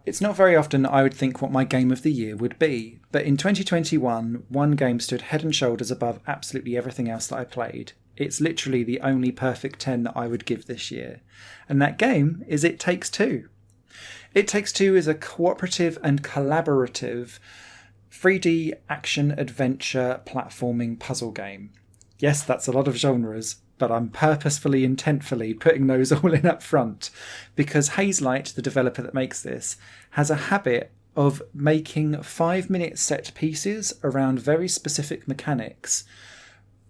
It's not very often I would think what my game of the year would be, but in 2021, one game stood head and shoulders above absolutely everything else that I played. It's literally the only perfect 10 that I would give this year. And that game is It Takes Two. It Takes Two is a cooperative and collaborative 3D action adventure platforming puzzle game. Yes, that's a lot of genres, but I'm purposefully, intentfully putting those all in up front because Hazelight, the developer that makes this, has a habit of making 5-minute set pieces around very specific mechanics,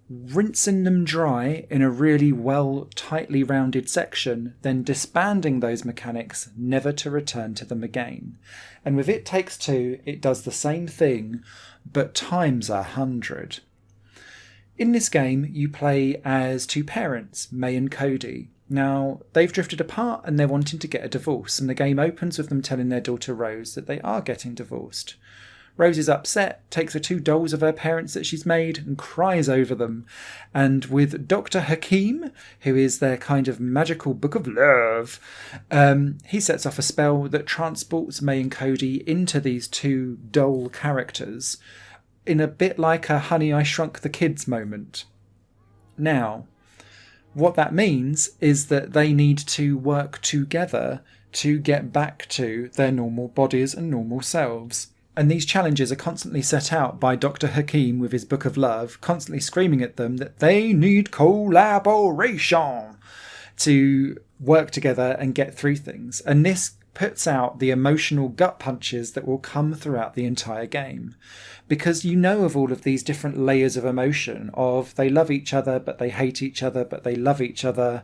rinsing them dry in a really well tightly rounded section, then disbanding those mechanics never to return to them again. And with It Takes Two, it does the same thing, but times 100. In this game, you play as two parents, May and Cody. Now, they've drifted apart and they're wanting to get a divorce, and the game opens with them telling their daughter Rose that they are getting divorced. Rose is upset, takes the two dolls of her parents that she's made and cries over them. And with Dr. Hakim, who is their kind of magical book of love, he sets off a spell that transports May and Cody into these two doll characters in a bit like a Honey, I Shrunk the Kids moment. Now, what that means is that they need to work together to get back to their normal bodies and normal selves. And these challenges are constantly set out by Dr. Hakim with his Book of Love, constantly screaming at them that they need collaboration to work together and get through things. And this puts out the emotional gut punches that will come throughout the entire game. Because you know of all of these different layers of emotion of they love each other, but they hate each other, but they love each other,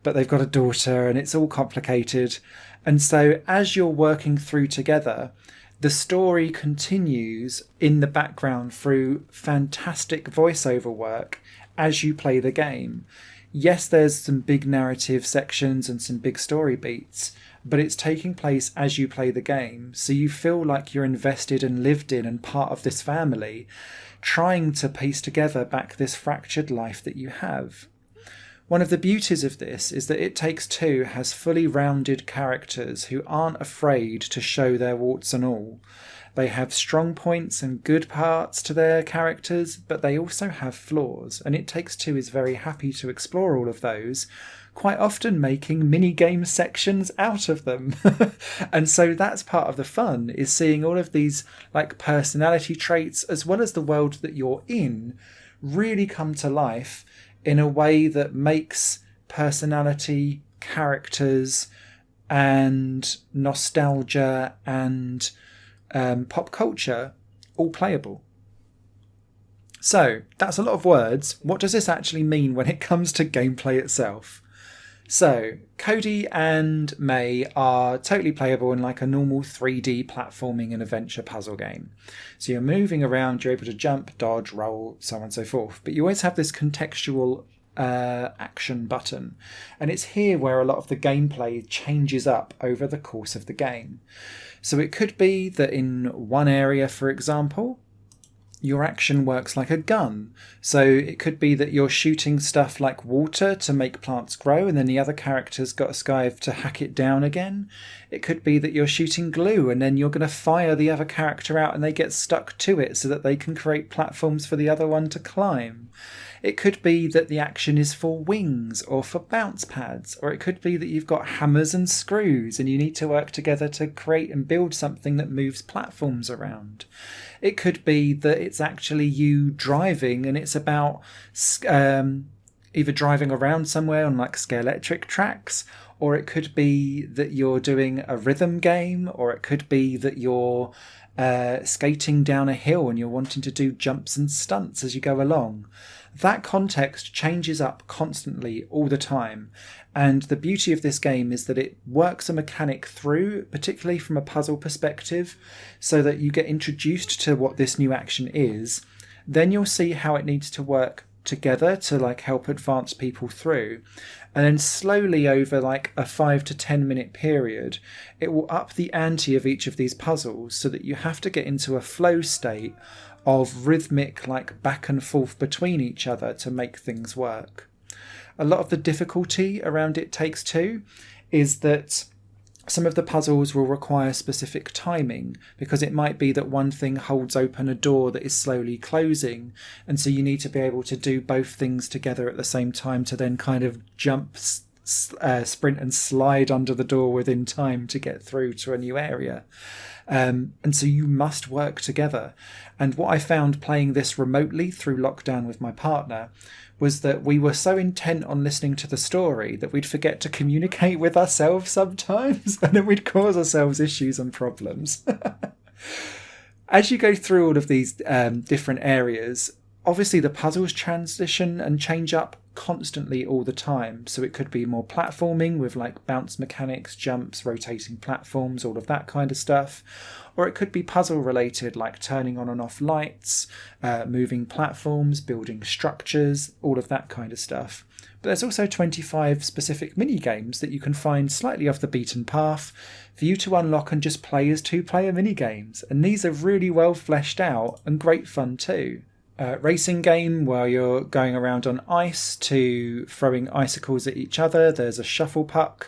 but they've got a daughter, and it's all complicated. And so as you're working through together, the story continues in the background through fantastic voiceover work as you play the game. Yes, there's some big narrative sections and some big story beats, but it's taking place as you play the game, so you feel like you're invested and lived in and part of this family, trying to piece together back this fractured life that you have. One of the beauties of this is that It Takes Two has fully rounded characters who aren't afraid to show their warts and all. They have strong points and good parts to their characters, but they also have flaws, and It Takes Two is very happy to explore all of those, quite often making mini-game sections out of them. And so that's part of the fun, is seeing all of these like personality traits as well as the world that you're in really come to life in a way that makes personality, characters, and nostalgia and pop culture all playable. So that's a lot of words. What does this actually mean when it comes to gameplay itself? So Cody and May are totally playable in like a normal 3D platforming and adventure puzzle game. So you're moving around, you're able to jump, dodge, roll, so on and so forth. But you always have this contextual action button. And it's here where a lot of the gameplay changes up over the course of the game. So it could be that in one area, for example, your action works like a gun. So it could be that you're shooting stuff like water to make plants grow, and then the other character's got a skive to hack it down again. It could be that you're shooting glue, and then you're going to fire the other character out and they get stuck to it so that they can create platforms for the other one to climb. It could be that the action is for wings or for bounce pads, or it could be that you've got hammers and screws and you need to work together to create and build something that moves platforms around. It could be that it's actually you driving and it's about either driving around somewhere on like Scalextric tracks, or it could be that you're doing a rhythm game, or it could be that you're skating down a hill and you're wanting to do jumps and stunts as you go along. That context changes up constantly all the time, and the beauty of this game is that it works a mechanic through, particularly from a puzzle perspective, so that you get introduced to what this new action is. Then you'll see how it needs to work together to like help advance people through, and then slowly over like a 5 to 10 minute period it will up the ante of each of these puzzles so that you have to get into a flow state of rhythmic like back and forth between each other to make things work. A lot of the difficulty around It Takes Two is that some of the puzzles will require specific timing, because it might be that one thing holds open a door that is slowly closing, and so you need to be able to do both things together at the same time to then kind of jump, sprint and slide under the door within time to get through to a new area. And so you must work together. And what I found playing this remotely through lockdown with my partner was that we were so intent on listening to the story that we'd forget to communicate with ourselves sometimes, and then we'd cause ourselves issues and problems. As you go through all of these different areas, obviously the puzzles transition and change up constantly all the time. So it could be more platforming with like bounce mechanics, jumps, rotating platforms, all of that kind of stuff. Or it could be puzzle related, like turning on and off lights, moving platforms, building structures, all of that kind of stuff. But there's also 25 specific mini games that you can find slightly off the beaten path for you to unlock and just play as 2-player mini games. And these are really well fleshed out and great fun too. Racing game where you're going around on ice to throwing icicles at each other. There's a shuffleboard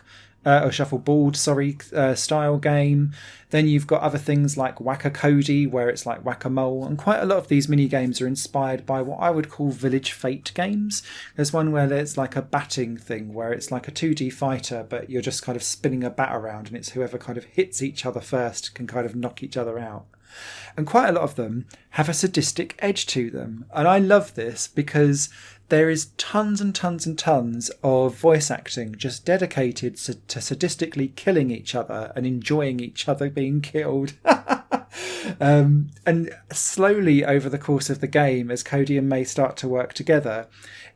style game. Then you've got other things like Whack-A-Cody, where it's like whack-a-mole, and quite a lot of these mini games are inspired by what I would call village fate games. There's one where there's like a batting thing where it's like a 2D fighter, but you're just kind of spinning a bat around, and it's whoever kind of hits each other first can kind of knock each other out. And quite a lot of them have a sadistic edge to them. And I love this because there is tons and tons and tons of voice acting just dedicated to sadistically killing each other and enjoying each other being killed. And slowly over the course of the game, as Cody and May start to work together,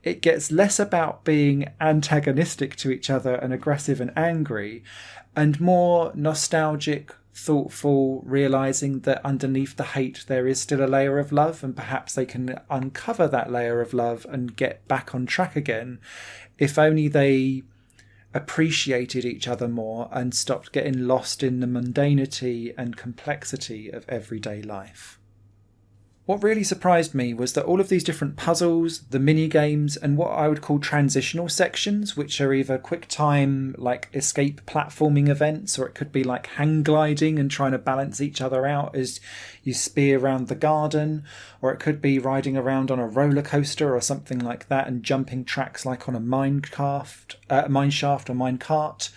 it gets less about being antagonistic to each other and aggressive and angry, and more nostalgic, thoughtful, realising that underneath the hate there is still a layer of love, and perhaps they can uncover that layer of love and get back on track again if only they appreciated each other more and stopped getting lost in the mundanity and complexity of everyday life. What really surprised me was that all of these different puzzles, the mini games, and what I would call transitional sections, which are either quick time, like escape platforming events, or it could be like hang gliding and trying to balance each other out as you spear around the garden, or it could be riding around on a roller coaster or something like that and jumping tracks like on a mine shaft or mine cart.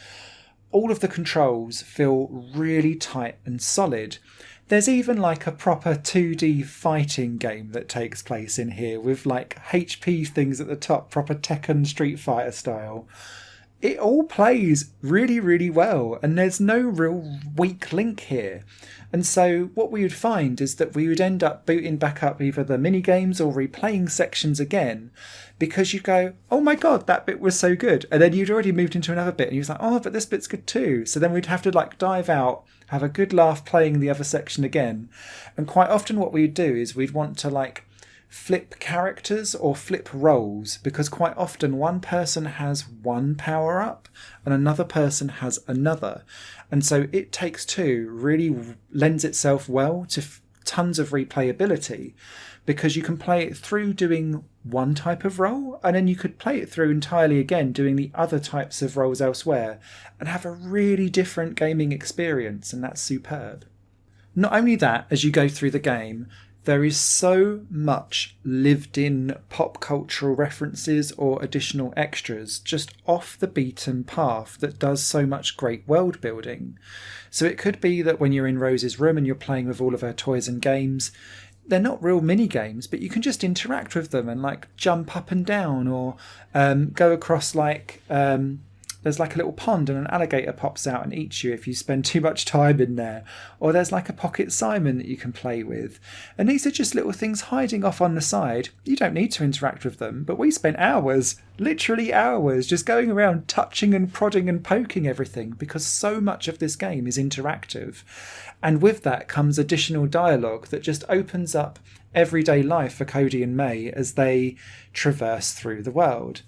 All of the controls feel really tight and solid. There's even like a proper 2D fighting game that takes place in here with like HP things at the top, proper Tekken Street Fighter style. It all plays really, really well, and there's no real weak link here. And so what we would find is that we would end up booting back up either the mini games or replaying sections again, because you go, oh my god, that bit was so good, and then you'd already moved into another bit and you was like, oh, but this bit's good too. So then we'd have to like dive out, have a good laugh playing the other section again. And quite often what we'd do is we'd want to like flip characters or flip roles, because quite often one person has one power up and another person has another, and so It Takes Two really lends itself well to tons of replayability, because you can play it through doing one type of role, and then you could play it through entirely again doing the other types of roles elsewhere and have a really different gaming experience, and that's superb. Not only that, as you go through the game, there is so much lived-in pop cultural references or additional extras just off the beaten path that does so much great world building. So it could be that when you're in Rose's room and you're playing with all of her toys and games, they're not real mini games, but you can just interact with them and like jump up and down, or go across like there's like a little pond and an alligator pops out and eats you if you spend too much time in there. Or there's like a pocket Simon that you can play with. And these are just little things hiding off on the side. You don't need to interact with them, but we spent hours, literally hours, just going around touching and prodding and poking everything, because so much of this game is interactive. And with that comes additional dialogue that just opens up everyday life for Cody and May as they traverse through the world.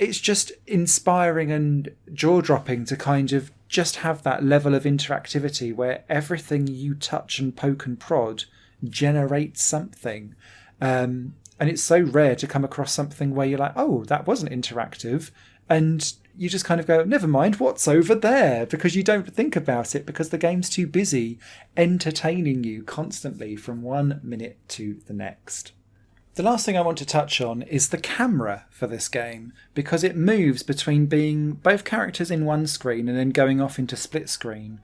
It's just inspiring and jaw-dropping to kind of just have that level of interactivity where everything you touch and poke and prod generates something. And it's so rare to come across something where you're like, oh, that wasn't interactive. And you just kind of go, never mind, what's over there? Because you don't think about it, because the game's too busy entertaining you constantly from 1 minute to the next. The last thing I want to touch on is the camera for this game, because it moves between being both characters in one screen and then going off into split screen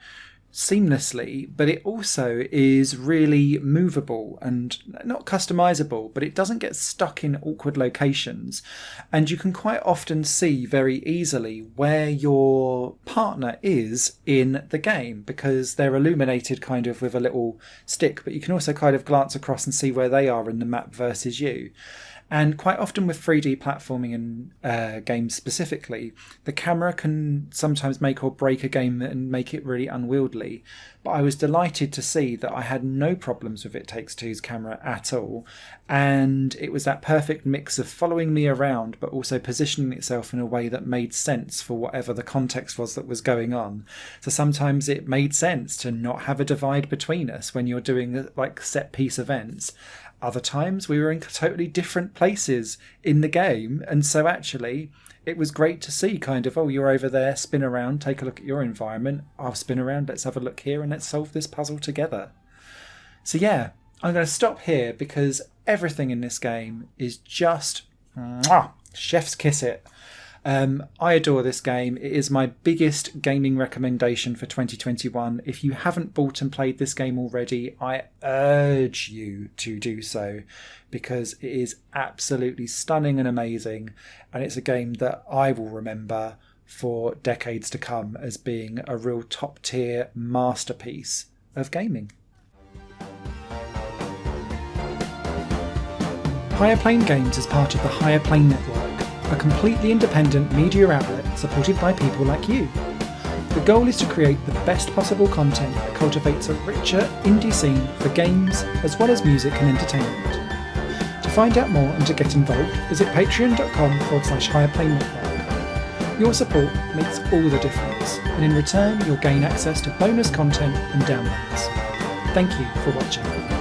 seamlessly, but it also is really movable and not customizable, but it doesn't get stuck in awkward locations, and you can quite often see very easily where your partner is in the game, because they're illuminated kind of with a little stick, but you can also kind of glance across and see where they are in the map versus you. And quite often with 3D platforming and games specifically, the camera can sometimes make or break a game and make it really unwieldy. But I was delighted to see that I had no problems with It Takes Two's camera at all. And it was that perfect mix of following me around, but also positioning itself in a way that made sense for whatever the context was that was going on. So sometimes it made sense to not have a divide between us when you're doing like set piece events. Other times we were in totally different places in the game, and so actually it was great to see kind of, oh, you're over there, spin around, take a look at your environment, I'll spin around, let's have a look here and let's solve this puzzle together. So yeah, I'm going to stop here because everything in this game is just chef's kiss it. I adore this game. It is my biggest gaming recommendation for 2021. If you haven't bought and played this game already, I urge you to do so, because it is absolutely stunning and amazing, and it's a game that I will remember for decades to come as being a real top tier masterpiece of gaming. Higher Plane Games is part of the Higher Plane Network, a completely independent media outlet supported by people like you. The goal is to create the best possible content that cultivates a richer indie scene for games as well as music and entertainment. To find out more and to get involved, visit patreon.com/higherplane network. Your support makes all the difference, and in return you'll gain access to bonus content and downloads. Thank you for watching.